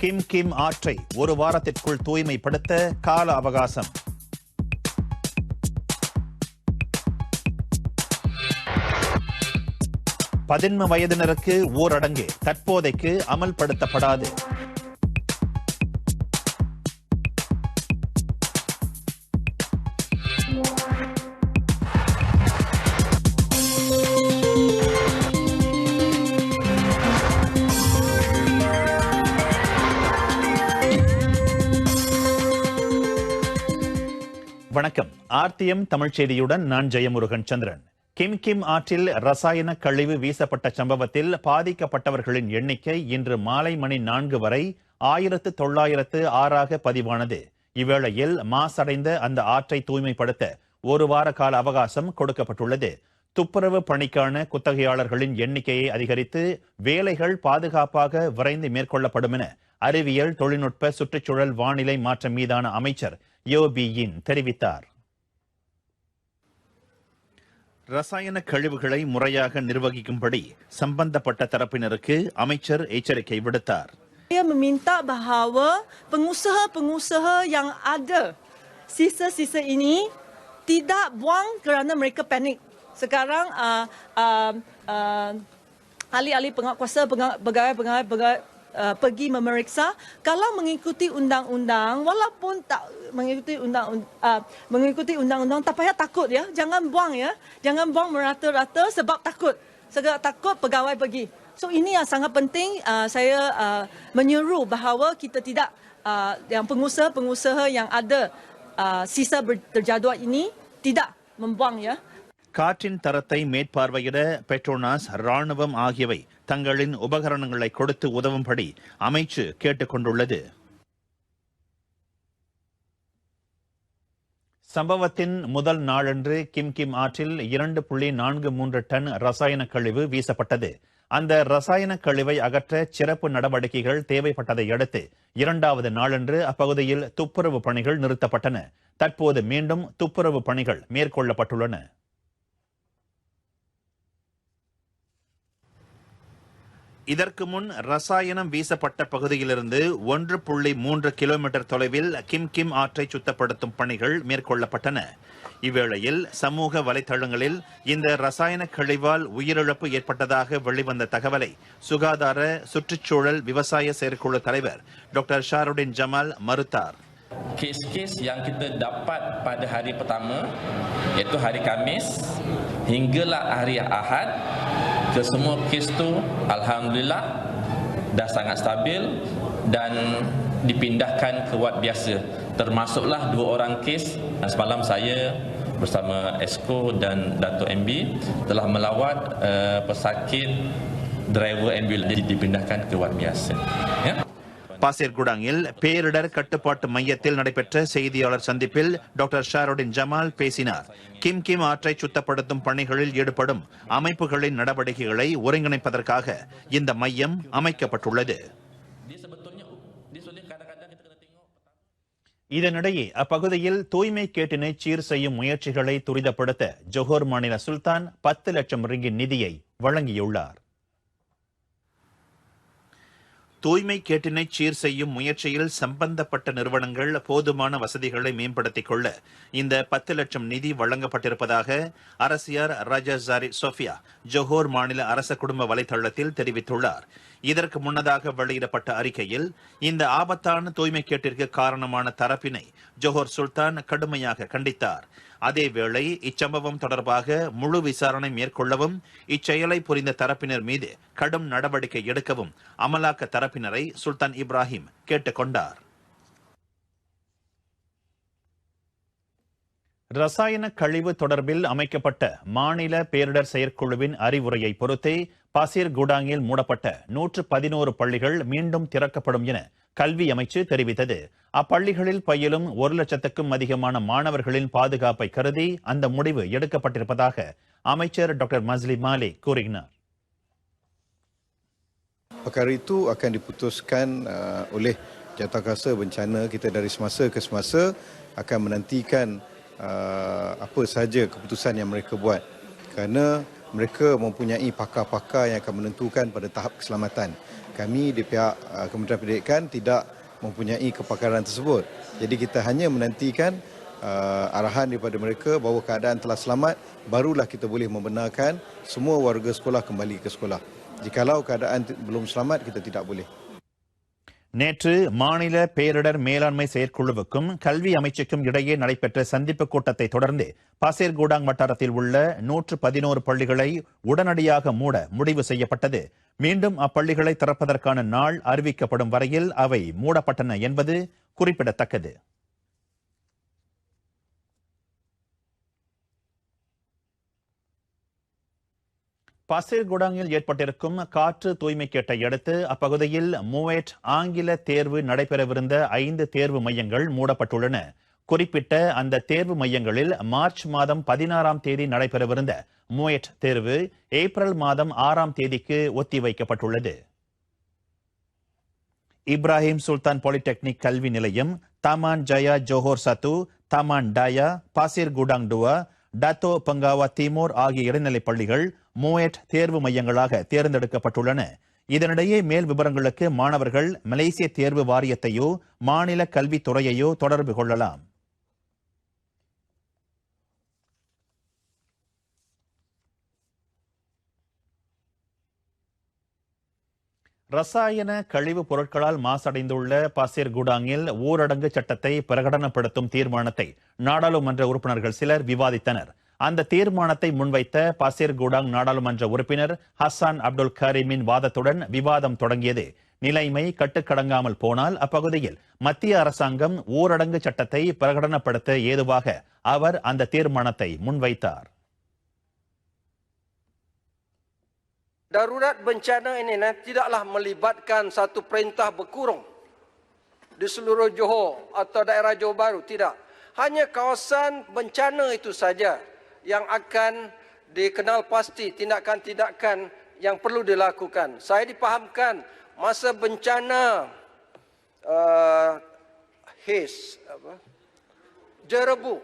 கிம் ஆற்றை ஒரு வாரத்திற்குள் தூய்மைப்படுத்த கால அவகாசம். பதின்ம வயதினருக்கு ஊரடங்கு தற்போதைக்கு அமல்படுத்தப்படாது. வணக்கம். ஆர்டிஎம் தமிழ் செய்தியுடன் நான் ஜெயமுருகன் சந்திரன். கிம் ஆற்றில் ரசாயன கழிவு வீசப்பட்ட சம்பவத்தில் பாதிக்கப்பட்டவர்களின் எண்ணிக்கை இன்று மாலை மணி 4 வரை 1906 பதிவானது. இவ்வேளையில் மாசடைந்த அந்த ஆற்றை தூய்மைப்படுத்த ஒரு வார கால அவகாசம் கொடுக்கப்பட்டுள்ளது. துப்புரவு பணிக்கான குத்தகையாளர்களின் எண்ணிக்கையை அதிகரித்து வேலைகள் பாதுகாப்பாக விரைந்து மேற்கொள்ளப்படும் என அறிவியல் தொழில்நுட்ப சுற்றுச்சூழல் வானிலை மாற்றம் மீதான அமைச்சர் யோபியின் தெரிவித்தார். ரசாயன கழிவுகளை முறையாக நிர்வகிக்கும்படி சம்பந்தப்பட்ட தரப்பினருக்கு அமைச்சர் எச்சரிக்கை விடுத்தார். Saya meminta bahawa pengusaha-pengusaha yang ada sisa-sisa ini tidak buang kerana mereka panik. Sekarang ahli-ahli penguatkuasa, pegawai-pegawai pergi memeriksa kalau mengikuti undang-undang, walaupun tak mengikuti undang-undang tak payah takut ya, jangan buang ya, jangan buang merata-rata sebab takut pegawai pergi. So ini yang sangat penting. Saya menyuruh bahawa kita tidak yang pengusaha yang ada sisa terjadual ini tidak membuang ya. காற்றின் தரத்தை மேற்பார்வையிட Petronas, ராணுவம் ஆகியவை தங்களின் உபகரணங்களை கொடுத்து உதவும்படி அமைச்சு கேட்டுக் கொண்டுள்ளது. சம்பவத்தின் முதல் நாளன்று கிம் ஆற்றில் 2.43 டன் ரசாயன கழிவு வீசப்பட்டது. அந்த ரசாயன கழிவை அகற்ற சிறப்பு நடவடிக்கைகள் தேவைப்பட்டதை அடுத்து 2வது நாளன்று அப்பகுதியில் துப்புரவு பணிகள் நிறுத்தப்பட்டன. தற்போது மீண்டும் துப்புரவு பணிகள் மேற்கொள்ளப்பட்டுள்ளன. இதற்கு முன் ரசாயனம் வீசப்பட்ட பகுதியிலிருந்து 1.3 கிலோமீட்டர் தொலைவில் கிம் ஆற்றை சுத்தப்படுத்தும் பணிகள் மேற்கொள்ளப்பட்டன. இவ்வேளையில் சமூக வலைதளங்களில் இந்த ரசாயன கழிவால் உயிரிழப்பு ஏற்பட்டதாக வெளிவந்த தகவலை சுகாதார, சுற்றுச்சூழல், விவசாய செயற்குழு தலைவர் டாக்டர் ஷாருடின் ஜமால் மறுத்தார். Kes-kes yang kita dapat pada hari pertama iaitu hari Khamis hinggalah hari Ahad, kesemua kes tu alhamdulillah dah sangat stabil dan dipindahkan ke wad biasa. Termasuklah 2 orang kes. Semalam saya bersama Esko dan Dato' MB telah melawat pesakit driver ambulans dipindahkan ke wad biasa. Ya. பாசிர்குடாங்கில் பேரிடர் கட்டுப்பாட்டு மையத்தில் நடைபெற்ற செய்தியாளர் சந்திப்பில் doctor ஷாருடின் Jamal பேசினார். கிம் ஆற்றை சுத்தப்படுத்தும் பணிகளில் ஈடுபடும் அமைப்புகளின் நடவடிக்கைகளை ஒருங்கிணைப்பதற்காக இந்த மையம் அமைக்கப்பட்டுள்ளது. இதனிடையே அப்பகுதியில் தூய்மை கேட்டினை சீர் செய்யும் முயற்சிகளை துரிதப்படுத்த ஜோஹர் மாநில சுல்தான் 10 லட்சம் ரிங்கிட் நிதியை வழங்கியுள்ளார். தூய்மை கேட்டினை சீர் செய்யும் முயற்சியில் சம்பந்தப்பட்ட நிறுவனங்கள் போதுமான வசதிகளை மேம்படுத்திக் கொள்ள இந்த 10 லட்சம் நிதி வழங்கப்பட்டிருப்பதாக அரசியார் ராஜா ஜாரி சோஃபியா ஜோஹர் மாநில அரச குடும்ப வலைதளத்தில் தெரிவித்துள்ளார். இதற்கு முன்னதாக வெளியிடப்பட்ட அறிக்கையில் இந்த ஆபத்தான தூய்மை கேட்டிற்கு காரணமான தரப்பினை ஜோஹர் சுல்தான் கடுமையாக கண்டித்தார். அதேவேளை இச்சம்பவம் தொடர்பாக முழு விசாரணை மேற்கொள்ளவும் இச்செயலை புரிந்த தரப்பினர் மீது கடும் நடவடிக்கை எடுக்கவும் அமலாக்க தரப்பினரை சுல்தான் இப்ராஹிம் கேட்டுக்கொண்டார். ரசாயன கழிவு தொடர்பில் அமைக்கப்பட்ட மாநில பேரிடர் செயற்குழுவின் அறிவுரையை பொறுத்தே பாசிர்குடாங்கில் மூடப்பட்ட 111 பள்ளிகள் மீண்டும் திறக்கப்படும் என கல்வி அமைச்சு தெரிவித்தது. அப்பள்ளிகளில் பயிலும் 1 லட்சத்துக்கும் அதிகமான மாணவர்களின் பாதுகாப்பை கருதி அந்த முடிவு எடுக்கப்பட்டிருப்பதாக அமைச்சர் டாக்டர் மஸ்லி மாலிக் கூறினார். Perkara itu akan diputuskan oleh Jawatankuasa Bencana kita dari semasa ke semasa, akan menantikan apa sahaja keputusan yang mereka buat. Kerana mereka mempunyai pakar-pakar yang akan menentukan pada tahap keselamatan. Kami di pihak Kementerian Pendidikan tidak mempunyai kepakaran tersebut. Jadi kita hanya menantikan arahan daripada mereka bahawa keadaan telah selamat, barulah kita boleh membenarkan semua warga sekolah kembali ke sekolah. Jikalau keadaan belum selamat, kita tidak boleh. நேற்று மாநில பேரிடர் மேலாண்மை செயற்குழுவுக்கும் கல்வி அமைச்சுக்கும் இடையே நடைபெற்ற சந்திப்பு கூட்டத்தை தொடர்ந்து பாசேர்கூடாங் வட்டாரத்தில் உள்ள 111 பள்ளிகளை உடனடியாக மூட முடிவு செய்யப்பட்டது. மீண்டும் அப்பள்ளிகளை திறப்பதற்கான நாள் அறிவிக்கப்படும் வரையில் அவை மூடப்பட்டன என்பது குறிப்பிடத்தக்கது. பாசேர்கூடாங்கில் ஏற்பட்டிருக்கும் காற்று தூய்மை கேட்டை அடுத்து அப்பகுதியில் மூவேட் ஆங்கில தேர்வு நடைபெறவிருந்த 5 தேர்வு மையங்கள் மூடப்பட்டுள்ளன. குறிப்பிட்ட அந்த தேர்வு மையங்களில் மார்ச் மாதம் 16ஆம் தேதி நடைபெறவிருந்த மூவேட் தேர்வு ஏப்ரல் மாதம் 6ஆம் தேதிக்கு ஒத்திவைக்கப்பட்டுள்ளது. இப்ராஹிம் சுல்தான் பாலிடெக்னிக் கல்வி நிலையம், தாமான் ஜயா ஜோஹர் சத்து, தாமான் டாயா, பாசேர்கூடாங் டுவா, டத்தோ பங்காவா திமோர் ஆகிய இடைநிலைப் பள்ளிகள் மூவேட் தேர்வு மையங்களாக தேர்ந்தெடுக்கப்பட்டுள்ளன. இதனிடையே மேல் விவரங்களுக்கு மாணவர்கள் மலேசிய தேர்வு வாரியத்தையோ மாநில கல்வித்துறையையோ தொடர்பு கொள்ளலாம். ரசாயன கழிவுப் பொருட்களால் மாசடைந்துள்ள பாசேர்கூடாங்கில் ஊரடங்கு சட்டத்தை பிரகடனப்படுத்தும் தீர்மானத்தை நாடாளுமன்ற உறுப்பினர்கள் சிலர் விவாதித்தனர். அந்த தீர்மானத்தை முன்வைத்த பாசேர்கூடாங் நாடாளுமன்ற உறுப்பினர் ஹசான் அப்துல் கரீமின் வாதத்துடன் விவாதம் தொடங்கியது. நிலைமை கட்டுக்கடங்காமல் போனால் அப்பகுதியில் மத்திய அரசாங்கம் ஊரடங்கு சட்டத்தை பிரகடனப்படுத்த ஏதுவாக அவர் அந்த தீர்மானத்தை முன்வைத்தார். Darurat bencana ini tidaklah melibatkan satu perintah berkurung di seluruh Johor atau daerah Johor Bahru, tidak. Hanya kawasan bencana itu saja yang akan dikenal pasti tindakan-tindakan yang perlu dilakukan. Saya dipahamkan masa bencana jerebu,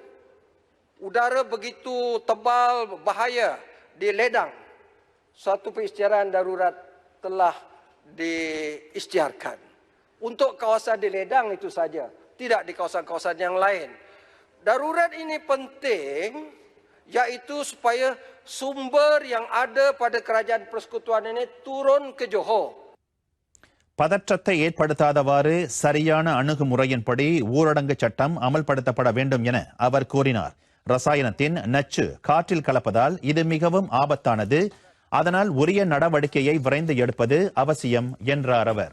udara begitu tebal bahaya di Ledang. Suatu peristiaraan darurat telah diisytiharkan. Untuk kawasan di Ledang itu saja, tidak di kawasan-kawasan yang lain. Darurat ini penting, iaitu supaya sumber yang ada pada kerajaan persekutuan ini turun ke Johor. பதற்றத்தை ஏற்படுத்தாதவாறு சரியான அணுகுமுறையின்படி ஊரடங்கு சட்டம் அமல்படுத்தப்பட வேண்டும் என அவர் கூறினார். ரசாயனத்தின் நச்சு காற்றில் கலப்பதால் இது மிகவும் ஆபத்தானது. அதனால் உரிய நடவடிக்கையை விரைந்து எடுப்பது அவசியம் என்றார் அவர்.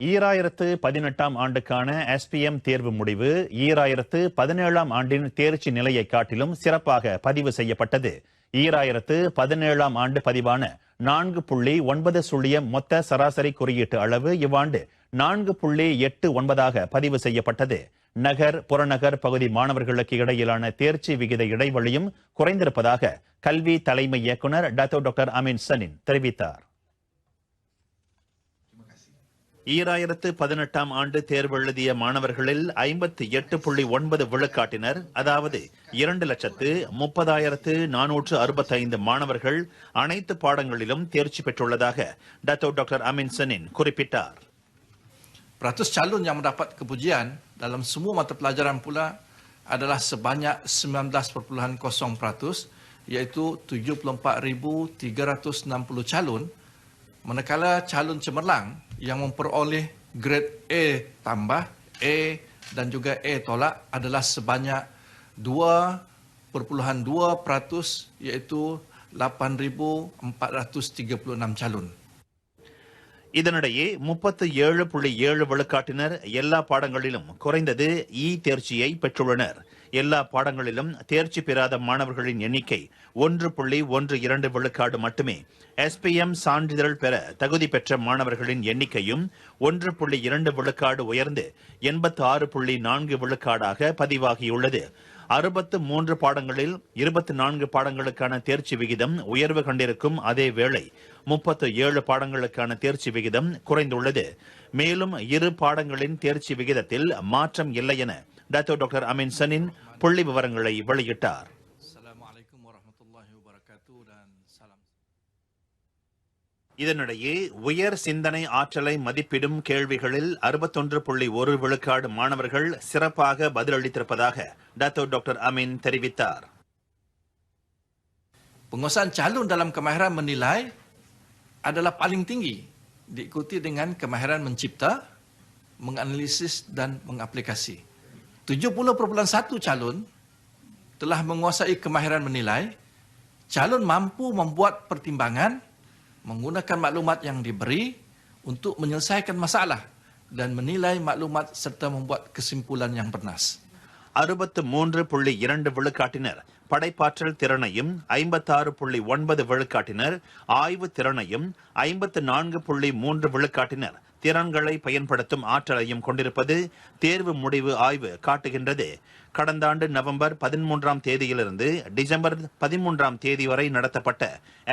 ஈராயிரத்து 18ஆம் ஆண்டுக்கான SPM தேர்வு முடிவு 2017ஆம் ஆண்டின் தேர்ச்சி நிலையை காட்டிலும் சிறப்பாக பதிவு செய்யப்பட்டது. 2017ஆம் ஆண்டு பதிவான 4.90 மொத்த சராசரி குறியீட்டு அளவு இவ்வாண்டு 4.89 பதிவு செய்யப்பட்டது. நகர் புறநகர் பகுதி மாணவர்களுக்கு இடையிலான தேர்ச்சி விகித இடைவெளியும் குறைந்திருப்பதாக கல்வி தலைமை இயக்குனர் டாக்டர் அமீன் சனின் தெரிவித்தார். 2018ஆம் ஆண்டு தேர்வு எழுதிய மாணவர்களில் 58.9 விழுக்காட்டினர், அதாவது 2,30,465 மாணவர்கள் அனைத்து பாடங்களிலும் தேர்ச்சி பெற்றுள்ளதாக டாக்டர் அமீன் சனின் குறிப்பிட்டார். Peratus calon yang mendapat kepujian dalam semua mata pelajaran pula adalah sebanyak 19.0%, iaitu 74,360 calon, manakala calon cemerlang yang memperoleh grade A tambah, A dan juga A tolak adalah sebanyak 2.2%, iaitu 8,436 calon. இதனிடையே 37.7 விழுக்காட்டினர் எல்லா பாடங்களிலும் குறைந்தது இ தேர்ச்சியை பெற்றுள்ளனர். எல்லா பாடங்களிலும் தேர்ச்சி பெறாத மாணவர்களின் எண்ணிக்கை 1.12 விழுக்காடு மட்டுமே. SPM சான்றிதழ் பெற தகுதி பெற்ற மாணவர்களின் எண்ணிக்கையும் 1.2 விழுக்காடு உயர்ந்து 86.4 விழுக்காடாக பதிவாகியுள்ளது. 63 பாடங்களில் 24 பாடங்களுக்கான தேர்ச்சி விகிதம் உயர்வு கண்டிருக்கும் அதே வேளை 37 பாடங்களுக்கான தேர்ச்சி விகிதம் குறைந்துள்ளது. மேலும் 2 பாடங்களின் தேர்ச்சி விகிதத்தில் மாற்றம் இல்லை என டத்தோ டாக்டர் அமீன் சனின் புள்ளி விவரங்களை வெளியிட்டார். Assalamualaikum warahmatullahi wabarakatuh dan salam. இதனிடையே உயர் சிந்தனை ஆற்றலை மதிப்பிடும் கேள்விகளில் 61.1 விழுக்காடு மாணவர்கள் சிறப்பாக பதிலளித்திருப்பதாக டத்தோ டாக்டர் அமீன் தெரிவித்தார். Penguasaan calon dalam kemahiran menilai adalah paling tinggi, diikuti dengan kemahiran mencipta, menganalisis dan mengaplikasi. 70.1 calon telah menguasai kemahiran menilai. Calon mampu membuat pertimbangan, menggunakan maklumat yang diberi untuk menyelesaikan masalah dan menilai maklumat serta membuat kesimpulan yang bernas. 63.2 விழுக்காட்டினர் படைப்பாற்றல் திறனையும், 56.9 விழுக்காட்டினர் ஆய்வு திறனையும், 54.3 விழுக்காட்டினர் திறன்களை பயன்படுத்தும் ஆற்றலையும் கொண்டிருப்பது தேர்வு முடிவு ஆய்வு காட்டுகின்றது. கடந்த ஆண்டு நவம்பர் 13ஆம் தேதியிலிருந்து டிசம்பர் 13ஆம் தேதி வரை நடத்தப்பட்ட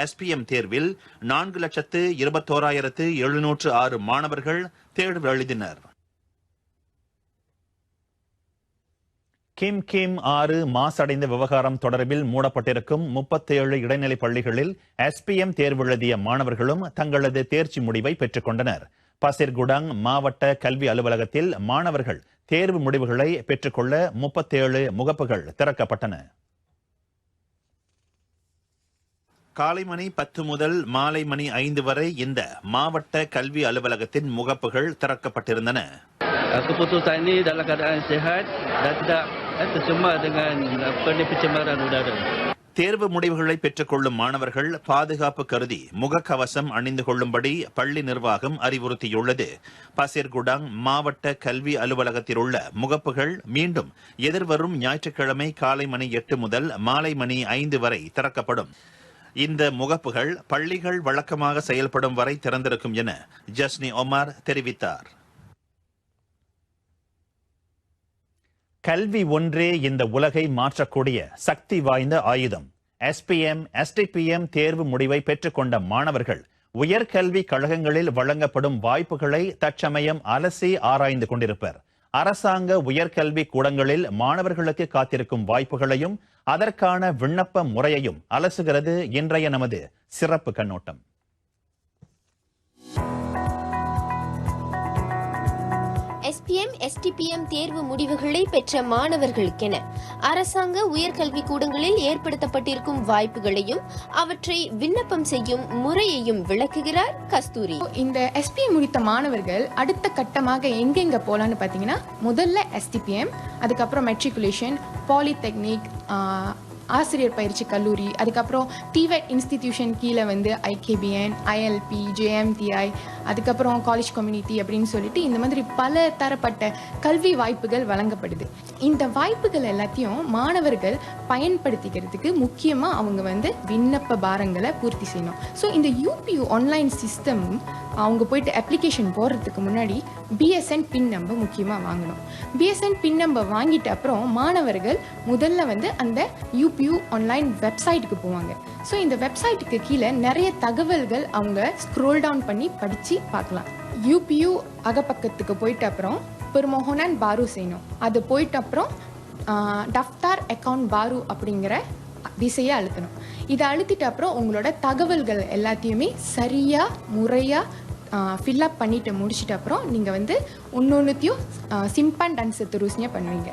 SPM தேர்வில் 4,21,706 மாணவர்கள் தேர்வு எழுதினர். கிம் ஆறு மாசடைந்த விவகாரம் தொடர்பில் மூடப்பட்டிருக்கும் 37 இடைநிலை பள்ளிகளில் SPM தேர்வு எழுதிய மாணவர்களும் தங்களது தேர்ச்சி முடிவை பெற்றுக் கொண்டனர். பசிர்குடாங் மாவட்ட கல்வி அலுவலகத்தில் மாணவர்கள் தேர்வு முடிவுகளை பெற்றுக்கொள்ள 37 முகப்புகள் திறக்கப்பட்டன. காலை மணி 10 முதல் மாலை மணி 5 வரை இந்த மாவட்ட கல்வி அலுவலகத்தின் முகப்புகள் திறக்கப்பட்டிருந்தன. Keputusan ini dalam keadaan sihat dan tidak tercemar dengan pencemaran udara. தேர்வு முடிவுகளை பெற்றுக்கொள்ளும் மாணவர்கள் பாதுகாப்பு கருதி முகக்கவசம் அணிந்து கொள்ளும்படி பள்ளி நிர்வாகம் அறிவுறுத்தியுள்ளது. பசிர்குடாங் மாவட்ட கல்வி அலுவலகத்தில் உள்ள முகப்புகள் மீண்டும் எதிர்வரும் ஞாயிற்றுக்கிழமை காலை மணி 8 முதல் மாலை மணி 5 வரை திறக்கப்படும். இந்த முகப்புகள் பள்ளிகள் வழக்கமாக செயல்படும் வரை திறந்திருக்கும் என ஜஸ்னி ஒமார் தெரிவித்தார். கல்வி ஒன்றே இந்த உலகை மாற்றக்கூடிய சக்தி வாய்ந்த ஆயுதம். SPM, STPM தேர்வு முடிவை பெற்றுக்கொண்ட மாணவர்கள் உயர்கல்வி கழகங்களில் வழங்கப்படும் வாய்ப்புகளை தற்சமயம் அலசி ஆராய்ந்து கொண்டிருப்பர். அரசாங்க உயர்கல்வி கூடங்களில் மாணவர்களுக்கு காத்திருக்கும் வாய்ப்புகளையும் அதற்கான விண்ணப்ப முறையையும் அலசுகிறது இன்றைய நமது சிறப்பு கண்ணோட்டம். SPM, STPM தேர்வு முடிவுகளை பெற்ற மாணவர்களுக்கென அரசாங்க உயர்கல்வி கூடங்களில் ஏற்படுத்தப்பட்டிருக்கும் வாய்ப்புகளையும் அவற்றை விண்ணப்பம் செய்யும் முறையையும் விளக்குகிறார் கஸ்தூரி. இந்த SPM முடித்த மாணவர்கள் அடுத்த கட்டமாக எங்கெங்க போலான்னு பார்த்தீங்கன்னா, முதல்ல STPM, அதுக்கப்புறம் மெட்ரிகுலேஷன், பாலிடெக்னிக், ஆசிரியர் பயிற்சி கல்லூரி, அதுக்கப்புறம் TVET இன்ஸ்டிடியூஷன் கீழே வந்து IKBN, ILP, JMTI, அதுக்கப்புறம் காலேஜ் கம்யூனிட்டி அப்படின்னு சொல்லிட்டு இந்த மாதிரி பல தரப்பட்ட கல்வி வாய்ப்புகள் வழங்கப்படுது. இந்த வாய்ப்புகள் எல்லாத்தையும் மாணவர்கள் பயன்படுத்திக்கிறதுக்கு முக்கியமாக அவங்க வந்து விண்ணப்ப பாரங்களை பூர்த்தி செய்யணும். ஸோ இந்த UPU ஆன்லைன் சிஸ்டம் அவங்க போயிட்டு அப்ளிகேஷன் போடுறதுக்கு முன்னாடி BSN பின் நம்பர் முக்கியமாக வாங்கணும். BSN பின் நம்பர் வாங்கிட்ட அப்புறம் மாணவர்கள் முதல்ல வந்து அந்த UPU ஆன்லைன் வெப்சைட்டுக்கு போவாங்க. ஸோ இந்த வெப்சைட்டுக்கு கீழே நிறைய தகவல்கள் அவங்க ஸ்க்ரோல் டவுன் பண்ணி படித்து பார்க்கலாம். UPU அகப்பக்கத்துக்கு போயிட்ட அப்புறம் பெருமோகனான் பாரு செய்யணும். அது போயிட்ட அப்புறம் டஃப்தார் அக்கவுண்ட் பாரு அப்படிங்கிற திசையை அழுத்தணும். இதை அழுத்திட்ட அப்புறம் உங்களோட தகவல்கள் எல்லாத்தையுமே சரியாக முறையாக ஃபில்அப் பண்ணிட்டு முடிச்சிட்ட அப்புறம் நீங்கள் வந்து ஒன்னொன்றுத்தையும் சிம்பன் டன் செத்துருஸ்னியாக பண்ணுவீங்க.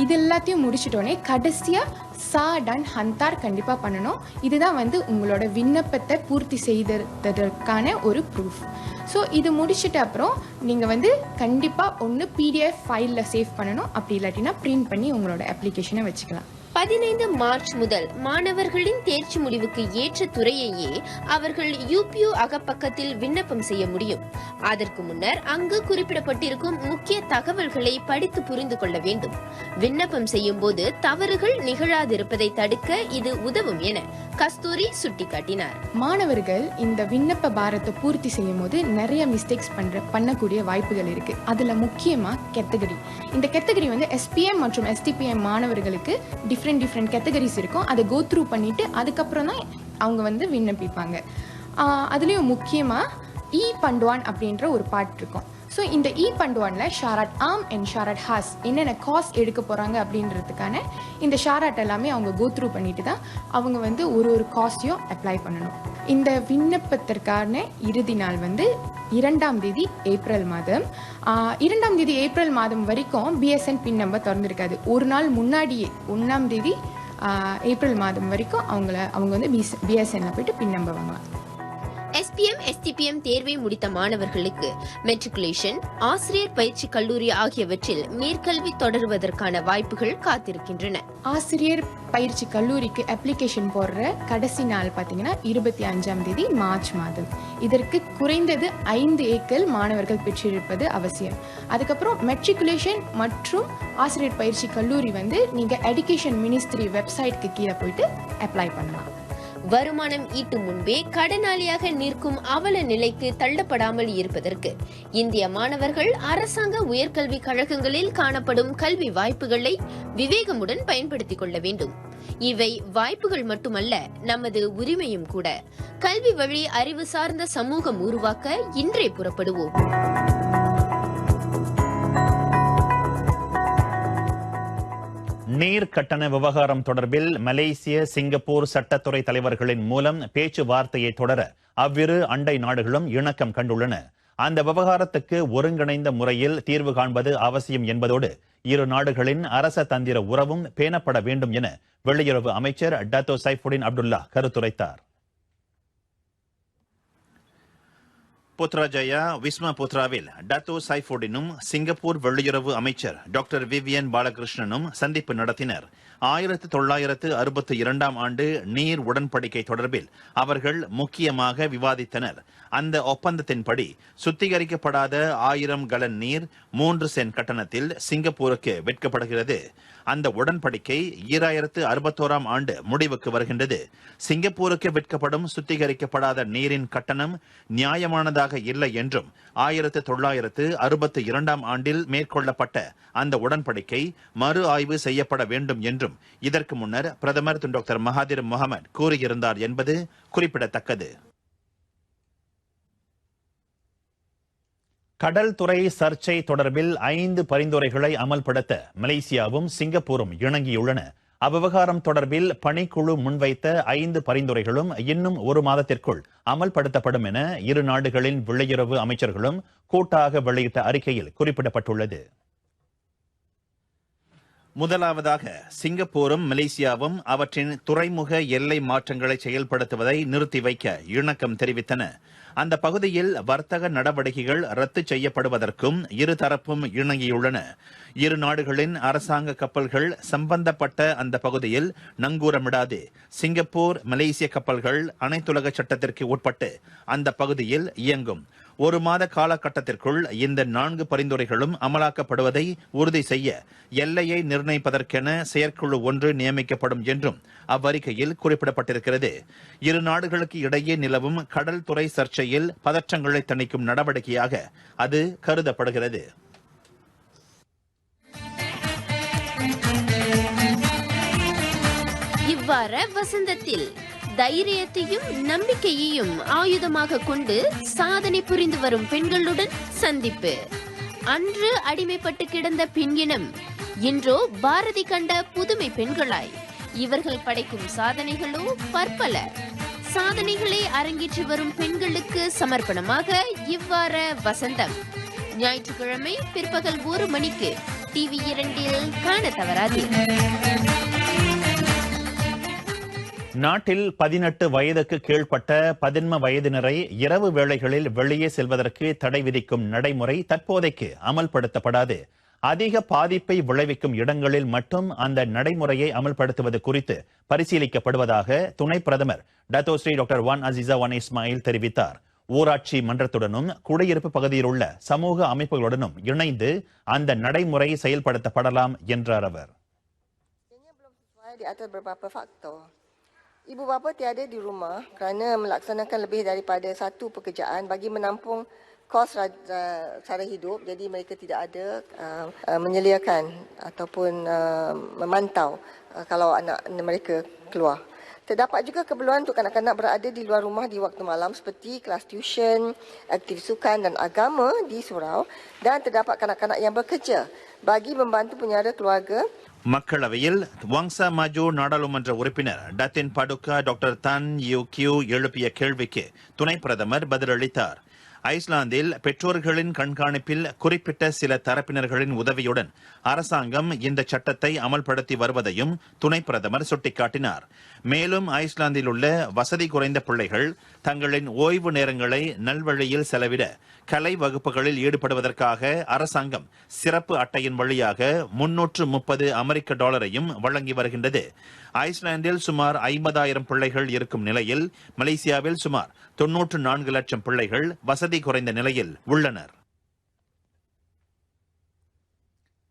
இது எல்லாத்தையும் முடிச்சிட்டோன்னே கடைசியாக சா டன் ஹந்தார் கண்டிப்பாக பண்ணணும். இதுதான் வந்து உங்களோட விண்ணப்பத்தை பூர்த்தி செய்ததற்கான ஒரு ப்ரூஃப். ஸோ இது முடிச்சிட்ட அப்புறம் நீங்கள் வந்து கண்டிப்பாக ஒன்று PDF ஃபைலில் சேவ் பண்ணணும், அப்படி இல்லாட்டினா பிரிண்ட் பண்ணி உங்களோட அப்ளிகேஷனை வச்சுக்கலாம். 15 மார்ச் முதல் மாணவர்களின் தேர்ச்சி முடிவுக்கு ஏற்ற துறையையே அவர்கள் UPU அகப்பக்கத்தில் விண்ணப்பம் செய்ய முடியும். அதற்கு முன்னர் அங்கு குறிப்பிடப்பட்டிருக்கும் முக்கிய தகவல்களை படித்து புரிந்து கொள்ள வேண்டும். விண்ணப்பம் செய்யும் போது தவறுகள் நிகழாதிருப்பதை தடுக்க இது உதவும் என கஸ்தூரி சுட்டிக்காட்டினார். மாணவர்கள் இந்த விண்ணப்ப பாரத்தை பூர்த்தி செய்யும் போது நிறைய மிஸ்டேக்ஸ் பண்ணக்கூடிய வாய்ப்புகள் இருக்கு. அதுல முக்கியமா கேட்டகரி. இந்த கேட்டகரி வந்து SPM மற்றும் STPM மாணவர்களுக்கு டிஃப்ரெண்ட் கேட்டகரிஸ் இருக்கும். அதை கோ த்ரூ பண்ணிட்டு அதுக்கப்புறம் தான் அவங்க வந்து விண்ணப்பிப்பாங்க. அதுலேயும் முக்கியமாக பண்டுவான் அப்படின்ற ஒரு பார்ட் இருக்கும். ஸோ இந்த E-Fund 1ல ஷாராட் ஆம் அண்ட் ஷாராட் ஹாஸ் என்னென்ன காஸ்ட் எடுக்க போகிறாங்க அப்படின்றதுக்கான இந்த ஷாராட் எல்லாமே அவங்க கோ த்ரூ பண்ணிட்டு தான் அவங்க வந்து ஒரு காஸ்ட்டையும் அப்ளை பண்ணணும். இந்த விண்ணப்பத்திற்கான இறுதி நாள் வந்து 2ஆம் தேதி ஏப்ரல் மாதம். 2ஆம் தேதி ஏப்ரல் மாதம் வரைக்கும் BSN பின் நம்பர் திறந்துருக்காது. ஒரு நாள் முன்னாடியே 1ஆம் தேதி ஏப்ரல் மாதம் வரைக்கும் அவங்க வந்து BSNல போயிட்டு பின் நம்பர் வாங்கலாம். SPM, STPM தேர்வை முடித்த மாணவர்களுக்கு மெட்ரிகுலேஷன், ஆசிரியர் பயிற்சி கல்லூரி ஆகியவற்றில் மேற்கல்வி தொடருவதற்கான வாய்ப்புகள் காத்திருக்கின்றன. ஆசிரியர் பயிற்சி கல்லூரிக்கு அப்ளிகேஷன் போடுற கடைசி நாள் பார்த்தீங்கன்னா 25ஆம் தேதி மார்ச் மாதம். இதற்கு குறைந்தது 5 ஏக்கள் மாணவர்கள் பெற்றிருப்பது அவசியம். அதுக்கப்புறம் மெட்ரிகுலேஷன் மற்றும் ஆசிரியர் பயிற்சி கல்லூரி வந்து நீங்கள் எடுகேஷன் மினிஸ்ட்ரி வெப்சைட்க்கு கீழே போயிட்டு அப்ளை பண்ணலாம். வருமானம் ஈட்டும் முன்பே கடனாளியாக நிற்கும் அவல நிலைக்கு தள்ளப்படாமல் இருப்பதற்கு இந்திய மாணவர்கள் அரசாங்க உயர்கல்வி கழகங்களில் காணப்படும் கல்வி வாய்ப்புகளை விவேகமுடன் பயன்படுத்திக் கொள்ள வேண்டும். இவை வாய்ப்புகள் மட்டுமல்ல, நமது உரிமையும் கூட. கல்வி வழி அறிவு சார்ந்த சமூகம் உருவாக்க இன்றே புறப்படுவோம். நீர் கட்டண விவகாரம் தொடர்பில் மலேசிய, சிங்கப்பூர் சட்டத்துறை தலைவர்களின் மூலம் பேச்சுவார்த்தையை தொடர அவ்விரு அண்டை நாடுகளும் இணக்கம் கண்டுள்ளன. அந்த விவகாரத்துக்கு ஒருங்கிணைந்த முறையில் தீர்வு காண்பது அவசியம் என்பதோடு இரு நாடுகளின் அரச தந்திர உறவும் பேணப்பட வேண்டும் என வெளியுறவு அமைச்சர் டத்தோ சைஃபுடின் அப்துல்லா கருத்துரைத்தார். புத்ராஜயா விஸ்மா புத்ராவில் டத்தோ சைஃபுடினும் சிங்கப்பூர் வெளியுறவு அமைச்சர் டாக்டர் விவியன் பாலகிருஷ்ணனும் சந்திப்பு நடத்தினர். 1962ஆம் ஆண்டு நீர் உடன்படிக்கை தொடர்பில் அவர்கள் முக்கியமாக விவாதித்தனர். அந்த ஒப்பந்தத்தின்படி சுத்திகரிக்கப்படாத 1000 கலன் நீர் 3 சென்ட் கட்டணத்தில் சிங்கப்பூருக்கு விற்கப்படுகிறது. அந்த உடன்படிக்கை 2061ஆம் ஆண்டு முடிவுக்கு வருகின்றது. சிங்கப்பூருக்கு விற்கப்படும் சுத்திகரிக்கப்படாத நீரின் கட்டணம் நியாயமானதாக இல்லை என்றும் 1962ஆம் ஆண்டில் மேற்கொள்ளப்பட்ட அந்த உடன்படிக்கை மறு ஆய்வு செய்யப்பட வேண்டும் என்றும் இதற்கு முன்னர் பிரதமர் டாக்டர் மகாதிர் முகமது கூறியிருந்தார் என்பது குறிப்பிடத்தக்கது. கடல் துறை சர்ச்சை தொடர்பில் 5 பரிந்துரைகளை அமல்படுத்த மலேசியாவும் சிங்கப்பூரும் இணங்கியுள்ளன. அவ்விவகாரம் தொடர்பில் பணிக்குழு முன்வைத்த 5 பரிந்துரைகளும் இன்னும் 1 மாதத்திற்குள் அமல்படுத்தப்படும் என இரு நாடுகளின் வெளியுறவு அமைச்சர்களும் கூட்டாக வெளியிட்ட அறிக்கையில் குறிப்பிடப்பட்டுள்ளது. முதலாவதாக, சிங்கப்பூரும் மலேசியாவும் அவற்றின் துறைமுக எல்லை மாற்றங்களை செயல்படுத்துவதை நிறுத்தி வைக்க இணக்கம் தெரிவித்தன. அந்த பகுதியில் வர்த்தக நடவடிக்கைகள் ரத்து செய்யப்படுவதற்கும் இருதரப்பும் இணங்கியுள்ளன. இரு நாடுகளின் அரசாங்க கப்பல்கள் சம்பந்தப்பட்ட அந்த பகுதியில் நங்கூரமிடாது. சிங்கப்பூர், மலேசிய கப்பல்கள் அனைத்துலக சட்டத்திற்கு உட்பட்டு அந்த பகுதியில் இயங்கும். 1 மாத காலகட்டத்திற்குள் இந்த 4 பரிந்துரைகளும் அமலாக்கப்படுவதை உறுதி செய்ய எல்லையை நிர்ணயிப்பதற்கென செயற்குழு ஒன்று நியமிக்கப்படும் என்றும் அவ்வறிக்கையில் குறிப்பிடப்பட்டிருக்கிறது. இரு நாடுகளுக்கு இடையே நிலவும் கடல் துறை சர்ச்சையில் பதற்றங்களை தணிக்கும் நடவடிக்கையாக அது கருதப்படுகிறது. இவ்வாற வசந்தத்தில் தைரியத்தையும் நம்பிக்கையையும் ஆயுதமாக கொண்டு சாதனை புரிந்து வரும் பெண்களுடன் சந்திப்பு. அன்று அடிமைப்பட்டு கிடந்த பெண் இனம் இன்றோ பாரதி கண்ட புதுமை பெண்களாய். இவர்கள் படைக்கும் சாதனைகளோ பற்பல. சாதனைகளை அரங்கேற்றி வரும் பெண்களுக்கு சமர்ப்பணமாக இவ்வாற வசந்தம் ஞாயிற்றுக்கிழமை பிற்பகல் 1 மணிக்கு TV 2 காண தவறாது. நாட்டில் 18 வயதுக்கு கீழ்ப்பட்ட 11 வயதினரை இரவு வேளைகளில் வெளியே செல்வதற்கு தடை விதிக்கும் நடைமுறை தற்போதைக்கு அமல்படுத்தப்படாது. அதிக பாதிப்பை விளைவிக்கும் இடங்களில் மட்டும் அந்த நடைமுறையை அமல்படுத்துவது குறித்து பரிசீலிக்கப்படுவதாக துணை பிரதமர் Dato Sri doctor Wan Azizah Wan Ismail தெரிவித்தார். ஊராட்சி மன்றத்துடனும் குடியிருப்பு பகுதியில் உள்ள சமூக அமைப்புகளுடனும் இணைந்து அந்த நடைமுறை செயல்படுத்தப்படலாம் என்றார் அவர். Ibu bapa tiada di rumah kerana melaksanakan lebih daripada satu pekerjaan bagi menampung kos sara hidup. Jadi mereka tidak ada menyeliakan ataupun memantau kalau anak mereka keluar. Terdapat juga keperluan untuk kanak-kanak berada di luar rumah di waktu malam seperti kelas tuition, aktiviti sukan dan agama di surau dan terdapat kanak-kanak yang bekerja bagi membantu penyara keluarga. மக்களவையில் வங்சா Maju நாடாளுமன்ற உறுப்பினர் Datin Paduka doctor Tan Yee Kew எழுப்பிய கேள்விக்கு துணை பிரதமர் பதிலளித்தார். ஐஸ்லாந்தில் பெற்றோர்களின் கண்காணிப்பில் குறிப்பிட்ட சில தரப்பினர்களின் உதவியுடன் அரசாங்கம் இந்த சட்டத்தை அமல்படுத்தி வருவதையும் துணை பிரதமர் சுட்டிக்காட்டினார். மேலும் ஐஸ்லாந்தில் உள்ள வசதி குறைந்த பிள்ளைகள் தங்களின் ஓய்வு நேரங்களை நல்வழியில் செலவிட கலை வகுப்புகளில் ஈடுபடுவதற்காக அரசாங்கம் சிறப்பு அட்டையின் வழியாக $330 வழங்கி வருகின்றது. ஐஸ்லாந்தில் சுமார் 50,000 பிள்ளைகள் இருக்கும் நிலையில் மலேசியாவில் சுமார் 94 லட்சம் பிள்ளைகள் வசதி குறைந்த நிலையில் உள்ளனர்.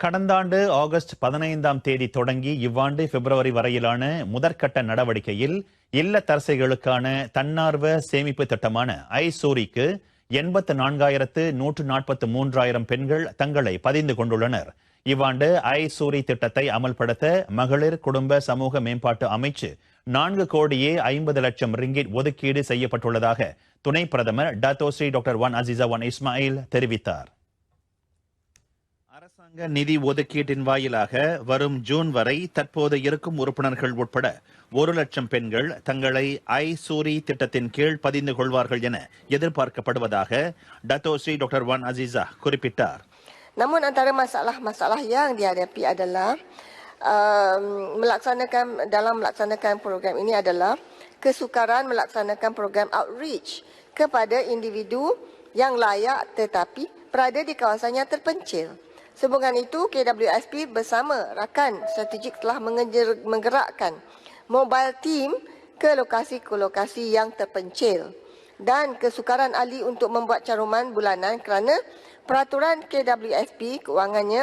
கடந்த ஆண்டு ஆகஸ்ட் 15ஆம் தேதி தொடங்கி இவ்வாண்டு பிப்ரவரி வரையிலான முதற்கட்ட நடவடிக்கையில் இல்லத்தரசிகளுக்கான தன்னார்வ சேமிப்பு திட்டமான ஐசூரிக்கு 84,143 பெண்கள் தங்களை பதிந்து கொண்டுள்ளனர். இவ்வாண்டு ஐசூரி திட்டத்தை அமல்படுத்த மகளிர் குடும்ப சமூக மேம்பாட்டு அமைச்சு 4,50,00,000 ரிங்கிட் ஒதுக்கீடு செய்யப்பட்டுள்ளதாக துணை பிரதமர் Dato Sri doctor Wan Azizah Wan Ismail தெரிவித்தார். அரசாங்க நிதி ஒதுக்கீட்டின் வாயிலாக வரும் ஜூன் வரை தற்போது இருக்கும் உறுப்பினர்கள் உட்பட 1,00,000 பெண்கள் தங்களை ஐசூரி திட்டத்தின் கீழ் பதிந்து கொள்வார்கள் என எதிர்பார்க்கப்படுவதாக டத்தோஸ்ரீ டாக்டர் ஒன் அசிசா குறிப்பிட்டார். Namun antara masalah-masalah yang dihadapi adalah melaksanakan program ini adalah kesukaran melaksanakan program outreach kepada individu yang layak tetapi berada di kawasan yang terpencil. Sehubungan itu, KWSP bersama rakan strategik telah menggerakkan mobile team ke lokasi-lokasi yang terpencil dan kesukaran ahli untuk membuat caruman bulanan kerana peraturan KWSP kewangannya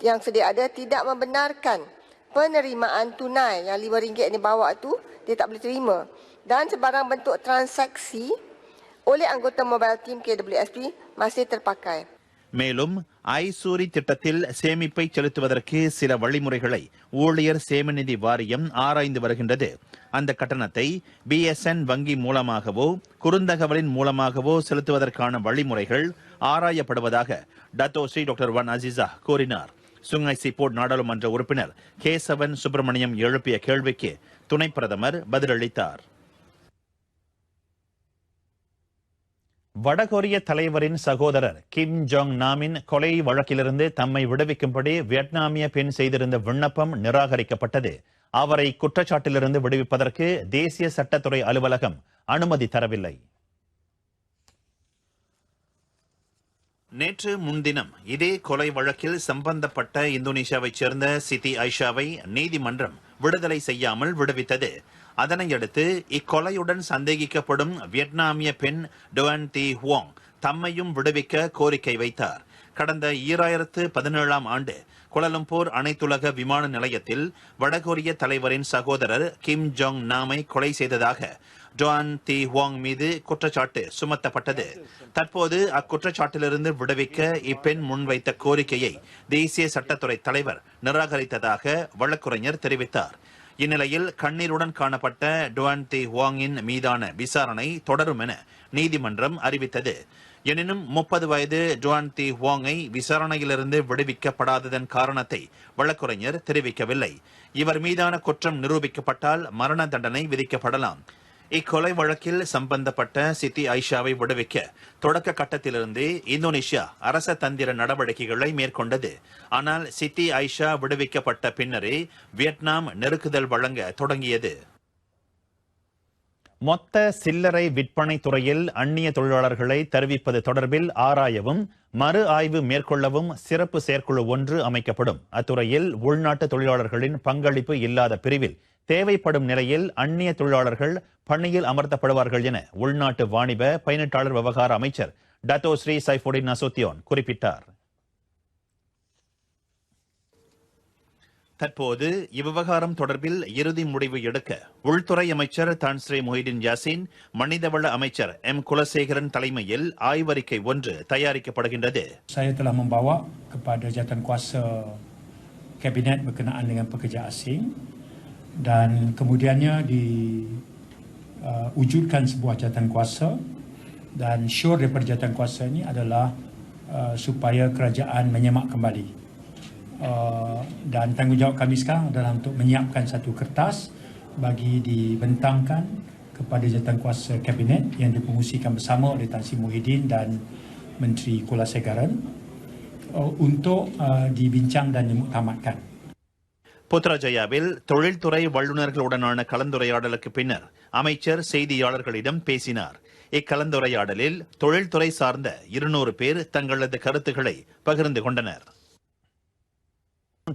yang sedia ada tidak membenarkan penerimaan tunai yang RM5 yang dibawa tu dia tak boleh terima dan sebarang bentuk transaksi oleh anggota mobile team KWSP masih terpakai. மேலும் ஐசூரி திட்டத்தில் சேமிப்பை செலுத்துவதற்கு சில வழிமுறைகளை ஊழியர் சேமநிதி வாரியம் ஆராய்ந்து வருகின்றது. அந்த கட்டணத்தை BSN வங்கி மூலமாகவோ குறுந்தகவலின் மூலமாகவோ செலுத்துவதற்கான வழிமுறைகள் ஆராயப்படுவதாக டத்தோஸ்ரீ டாக்டர் ஒன் அசிசா கூறினார். சுங்கை சிப்போர்ட் நாடாளுமன்ற உறுப்பினர் கேசவன் சுப்பிரமணியம் எழுப்பிய கேள்விக்கு துணை பிரதமர் பதிலளித்தார். வடகொரிய தலைவரின் சகோதரர் கிம் ஜோங் நாமின் கொலை வழக்கிலிருந்து தம்மை விடுவிக்கும்படி வியட்நாமிய பெண் செய்திருந்த விண்ணப்பம் நிராகரிக்கப்பட்டது. அவரை குற்றச்சாட்டிலிருந்து விடுவிப்பதற்கு தேசிய சட்டத்துறை அலுவலகம் அனுமதி தரவில்லை. நேற்று முன்தினம் இதே கொலை வழக்கில் சம்பந்தப்பட்ட இந்தோனேஷியாவைச் சேர்ந்த சித்தி ஐஷாவை நீதிமன்றம் விடுதலை செய்யாமல் விடுவித்தது. அதனையடுத்து இக்கொலையுடன் சந்தேகிக்கப்படும் வியட்நாமிய பெண் டுவான் தி ஹுவாங் தம்மையும் விடுவிக்க கோரிக்கை வைத்தார். கடந்த 2017ஆம் ஆண்டு கோலாலம்பூர் அனைத்துலக விமான நிலையத்தில் வடகொரிய தலைவரின் சகோதரர் கிம் ஜோங் நாமை கொலை செய்ததாக டுவான் தி ஹுவாங் மீது குற்றச்சாட்டு சுமத்தப்பட்டது. தற்போது அக்குற்றச்சாட்டிலிருந்து விடுவிக்க இப்பெண் முன்வைத்த கோரிக்கையை தேசிய சட்டத்துறை தலைவர் நிராகரித்ததாக வழக்குரைஞர் தெரிவித்தார். இந்நிலையில் கண்ணீருடன் காணப்பட்ட டுவான் தி ஹுவாங்கின் மீதான விசாரணை தொடரும் என நீதிமன்றம் அறிவித்தது. எனினும் 30 வயது டுவான் தி ஹுவாங்கை விசாரணையிலிருந்து விடுவிக்கப்படாததன் காரணத்தை வழக்குரைஞர் தெரிவிக்கவில்லை. இவர் மீதான குற்றம் நிரூபிக்கப்பட்டால் மரண தண்டனை விதிக்கப்படலாம். இக்கொலை வழக்கில் சம்பந்தப்பட்ட சித்தி ஐஷாவை விடுவிக்க தொடக்க கட்டத்திலிருந்து இந்தோனேஷியா அரச தந்திர நடவடிக்கைகளை மேற்கொண்டது. ஆனால் சித்தி ஐஷா விடுவிக்கப்பட்ட பின்னரே வியட்நாம் நெருக்குதல் வழங்க தொடங்கியது. மொத்த சில்லறை விற்பனை துறையில் அந்நிய தொழிலாளர்களை தெரிவிப்பது தொடர்பில் ஆராயவும் மறு ஆய்வு மேற்கொள்ளவும் சிறப்பு செயற்குழு ஒன்று அமைக்கப்படும். அத்துறையில் உள்நாட்டு தொழிலாளர்களின் பங்களிப்பு இல்லாத பிரிவில் தேவைப்படும் நிலையில் அந்நிய தொழிலாளர்கள் பணியில் அமர்த்தப்படுவார்கள் என உள்நாட்டு வாணிப பயனீட்டாளர் விவகார அமைச்சர் டத்தோஸ்ரீ சைஃபுடின் நசுத்தியோன் குறிப்பிட்டார். தற்போது இவ்விவகாரம் தொடர்பில் இறுதி முடிவு எடுக்க உள்துறை அமைச்சர் தான் ஸ்ரீ முஹிடின் யாசின், மனிதவள அமைச்சர் M. குலசேகரன் தலைமையில் ஆய்வறிக்கை ஒன்று தயாரிக்கப்படுகின்றது. Saya telah membawa kepada jawatankuasa kabinet berkenaan dengan pekerja asing dan kemudiannya wujudkan sebuah jawatan kuasa, dan syiar daripada jawatan kuasa ini adalah supaya kerajaan menyemak kembali. Dan tanggungjawab kami sekarang adalah untuk menyiapkan satu kertas bagi dibentangkan kepada jawatan kuasa kabinet yang dipengusikan bersama oleh Tan Sri Muhyiddin dan Menteri Kulasegaran untuk dibincang dan dimuktamadkan. புத்ராஜயாவில் தொழில்துறை வல்லுநர்களுடனான கலந்துரையாடலுக்கு பின்னர் அமைச்சர் செய்தியாளர்களிடம் பேசினார். இக்கலந்துரையாடலில் தொழில்துறை சார்ந்த 200 பேர் தங்களது கருத்துக்களை பகிர்ந்து கொண்டனர்.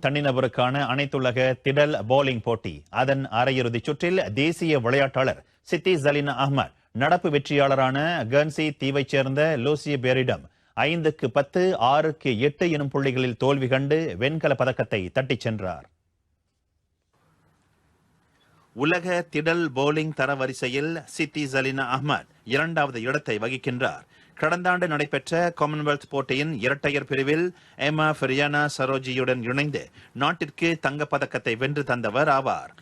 தனிநபருக்கான அனைத்துலக திடல் பவுலிங் போட்டி அதன் அரையிறுதிச் சுற்றில் தேசிய விளையாட்டாளர் சித்தி ஜலினா அஹ்மத் நடப்பு வெற்றியாளரான கர்ன்சி தீவைச் சேர்ந்த லூசி பேரிடம் 5-10, 6-8 எனும் புள்ளிகளில் தோல்வி கண்டு வெண்கல பதக்கத்தை தட்டிச் சென்றார். உலக திடல் பவுலிங் தரவரிசையில் சித்தி ஜலினா அஹ்மத் 2வது இடத்தை வகிக்கின்றார். கடந்த ஆண்டு நடைபெற்ற காமன்வெல்த் போட்டியின் இரட்டையர் பிரிவில் எமா ஃபெரியானா சரோஜியுடன் இணைந்து நாட்டிற்கு தங்கப்பதக்கத்தை வென்று தந்தவர் ஆவார்.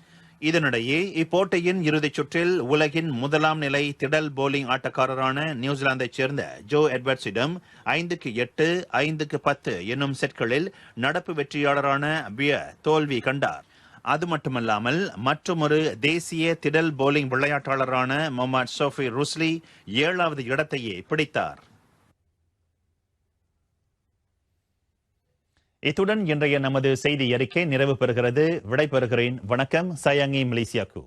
இதனிடையே இப்போட்டியின் இறுதிச் சுற்றில் உலகின் முதலாம் நிலை திடல் பவுலிங் ஆட்டக்காரரான நியூசிலாந்தைச் சேர்ந்த ஜோ எட்வர்ட்ஸிடம் 5-8, 5-10 என்னும் செட்களில் நடப்பு வெற்றியாளரான பியர் தோல்வி கண்டார். அது மட்டுமல்லாமல் மற்றொரு தேசிய திடல் பவுலிங் விளையாட்டாளரான முகமது சோஃபி ருஸ்லி 7வது இடத்தையே பிடித்தார். இத்துடன் இன்றைய நமது செய்தி அறிக்கை நிறைவு பெறுகிறது. விடைபெறுகிறேன். வணக்கம். சயாங்கி மலேசியாக்கு.